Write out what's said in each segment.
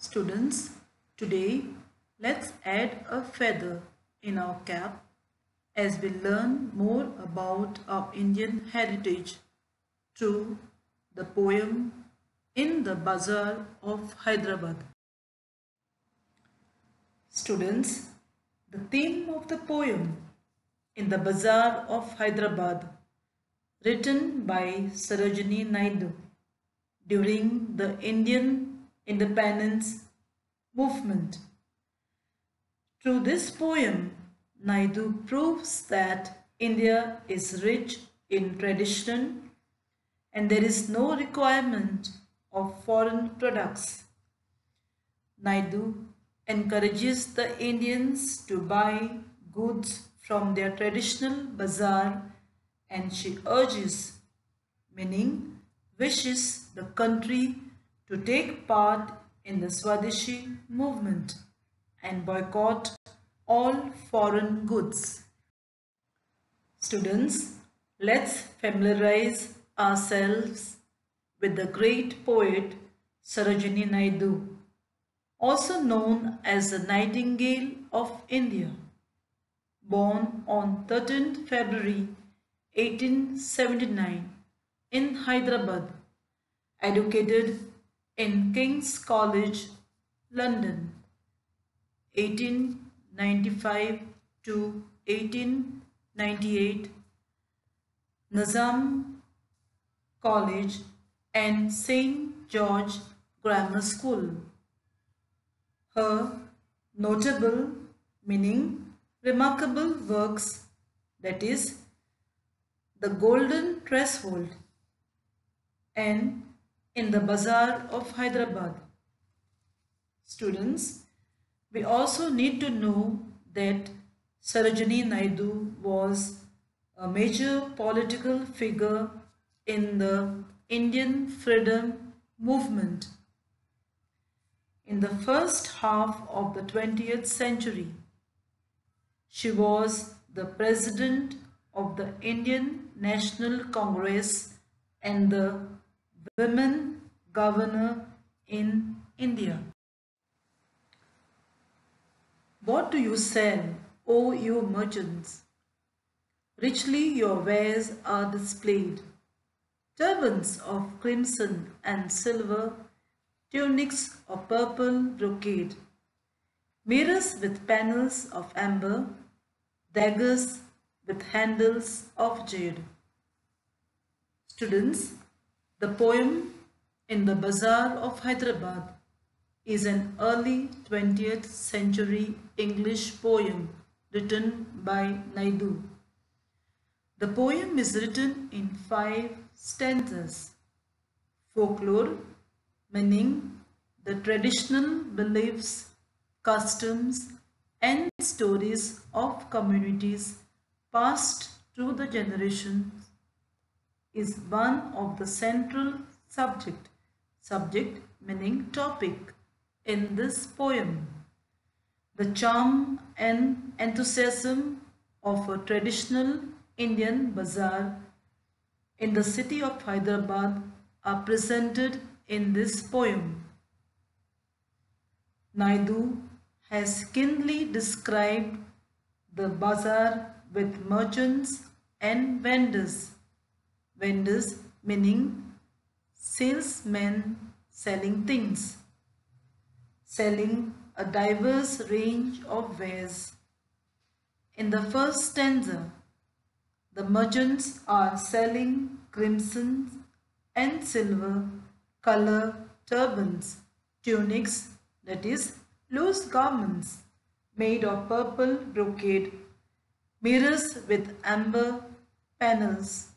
Students, today let's add a feather in our cap as we learn more about our Indian heritage through the poem In the Bazaar of Hyderabad. Students, the theme of the poem In the Bazaar of Hyderabad, written by Sarojini Naidu during the Indian independence movement. Through this poem, Naidu proves that India is rich in tradition and there is no requirement of foreign products. Naidu encourages the Indians to buy goods from their traditional bazaar, and she urges, meaning wishes, the country to take part in the Swadeshi movement and boycott all foreign goods. Students, let's familiarize ourselves with the great poet Sarojini Naidu, also known as the Nightingale of India. Born on 13th February 1879 in Hyderabad, educated in King's College, London, 1895 to 1898, Nizam College and St. George Grammar School. Her notable, meaning remarkable works, that is, The Golden Threshold and In the Bazaar of Hyderabad. Students, we also need to know that Sarojini Naidu was a major political figure in the Indian freedom movement. In the first half of the 20th century, she was the president of the Indian National Congress and the women governor in India. What do you sell, O you merchants? Richly your wares are displayed, turbans of crimson and silver, tunics of purple brocade, mirrors with panels of amber, daggers with handles of jade. Students, the poem In the Bazaar of Hyderabad is an early 20th century English poem written by Naidu. The poem is written in 5 stanzas. Folklore, meaning the traditional beliefs, customs, and stories of communities passed through the generations, is one of the central subject meaning topic in this poem. The charm and enthusiasm of a traditional Indian bazaar in the city of Hyderabad are presented in this poem. Naidu has keenly described the bazaar with merchants and vendors. Vendors meaning salesmen selling things, selling a diverse range of wares. In the first stanza, the merchants are selling crimson and silver color turbans, tunics, that is, loose garments made of purple brocade, mirrors with amber panels,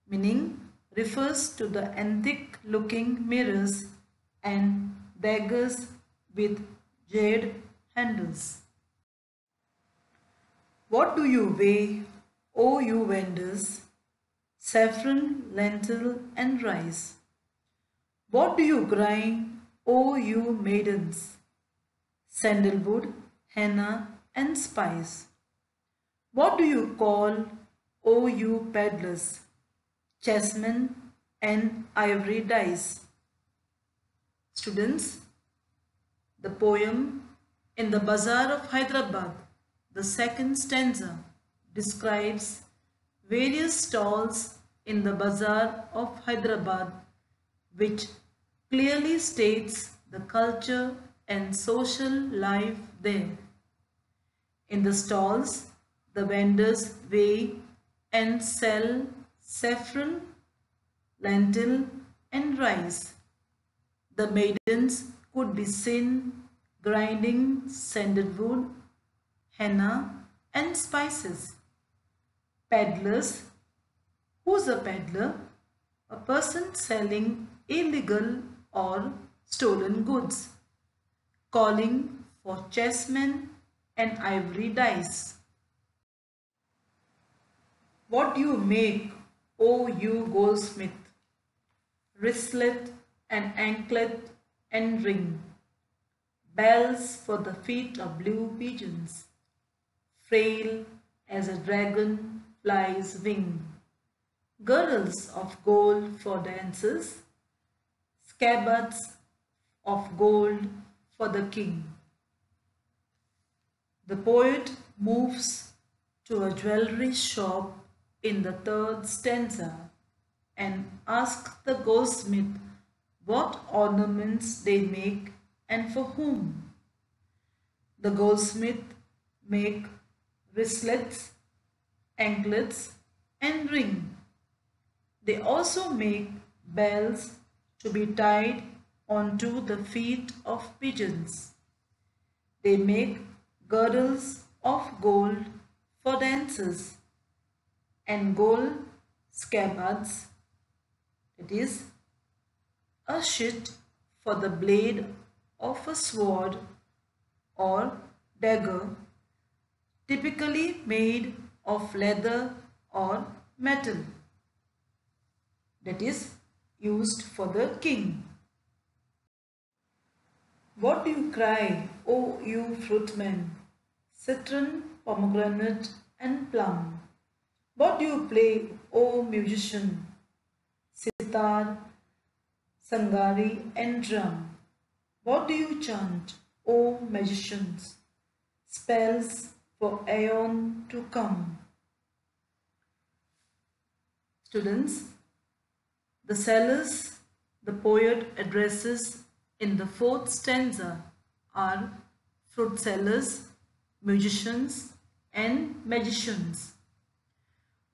meaning refers to the antique looking mirrors, and daggers with jade handles. What do you weigh, O you vendors? Saffron, lentil and rice. What do you grind, O you maidens? Sandalwood, henna and spice. What do you call, O you peddlers? Jasmine and ivory dice. Students, The poem In the Bazaar of Hyderabad, the second stanza, describes various stalls in the Bazaar of Hyderabad, which clearly states the culture and social life there. In the stalls, the vendors weigh and sell saffron, lentil, and rice. The maidens could be seen grinding sandalwood, henna, and spices. Peddlers. Who's a peddler? A person selling illegal or stolen goods. Calling for chessmen and ivory dice. What do you make, O you goldsmith? Wristlet and anklet and ring. Bells for the feet of blue pigeons. Frail as a dragon flies wing. Girdles of gold for dances. Scabbards of gold for the king. The poet moves to a jewelry shop in the third stanza and asks the goldsmith what ornaments they make and for whom. The goldsmith make wristlets, anklets, and ring. They also make bells to be tied onto the feet of pigeons. They make girdles of gold for dancers and gold scabbards, that is, a sheath for the blade of a sword or dagger, typically made of leather or metal, that is, used for the king. What do you cry, O you fruitmen? Citron, pomegranate, and plum. What do you play, O musician? Cithar, sarangi, and drum. What do you chant, O magicians? Spells for aeon to come. Students, the sellers the poet addresses in the fourth stanza are fruit sellers, musicians, and magicians.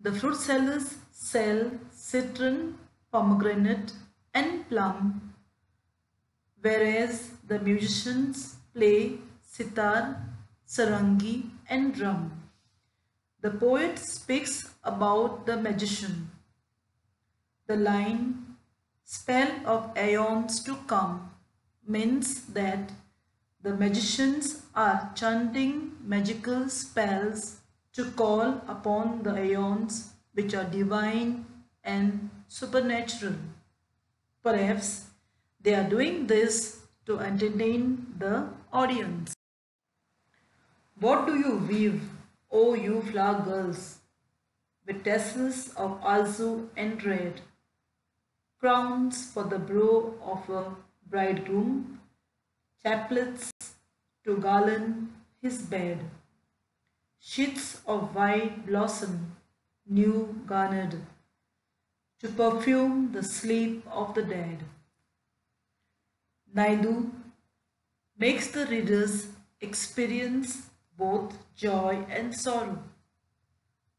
The fruit sellers sell citron, pomegranate, and plum, whereas the musicians play Cithar, sarangi, and drum. The poet speaks about the magician. The line, spell of aeons to come, means that the magicians are chanting magical spells to call upon the aeons which are divine and supernatural. Perhaps they are doing this to entertain the audience. What do you weave, O you flower girls, with tassels of azure and red, crowns for the brow of a bridegroom, chaplets to garland his bed, sheets of white blossom, new-garnered, to perfume the sleep of the dead. Naidu makes the readers experience both joy and sorrow.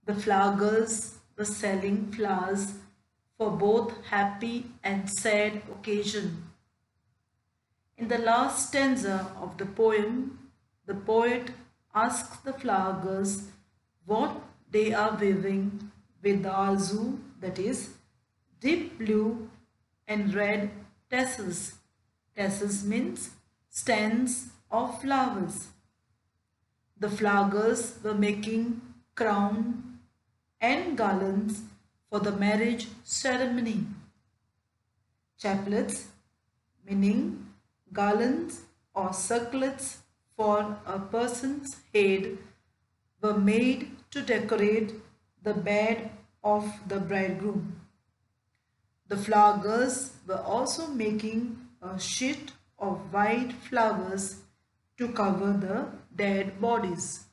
The flower girls were selling flowers for both happy and sad occasion. In the last stanza of the poem, the poet asks the flower girls what they are weaving with the azure, that is, deep blue and red tassels. Tassels means stands of flowers. The flower girls were making crown and garlands for the marriage ceremony. Chaplets, meaning garlands or circlets for a person's head, were made to decorate the bed of the bridegroom. The flower girls were also making a sheet of white flowers to cover the dead bodies.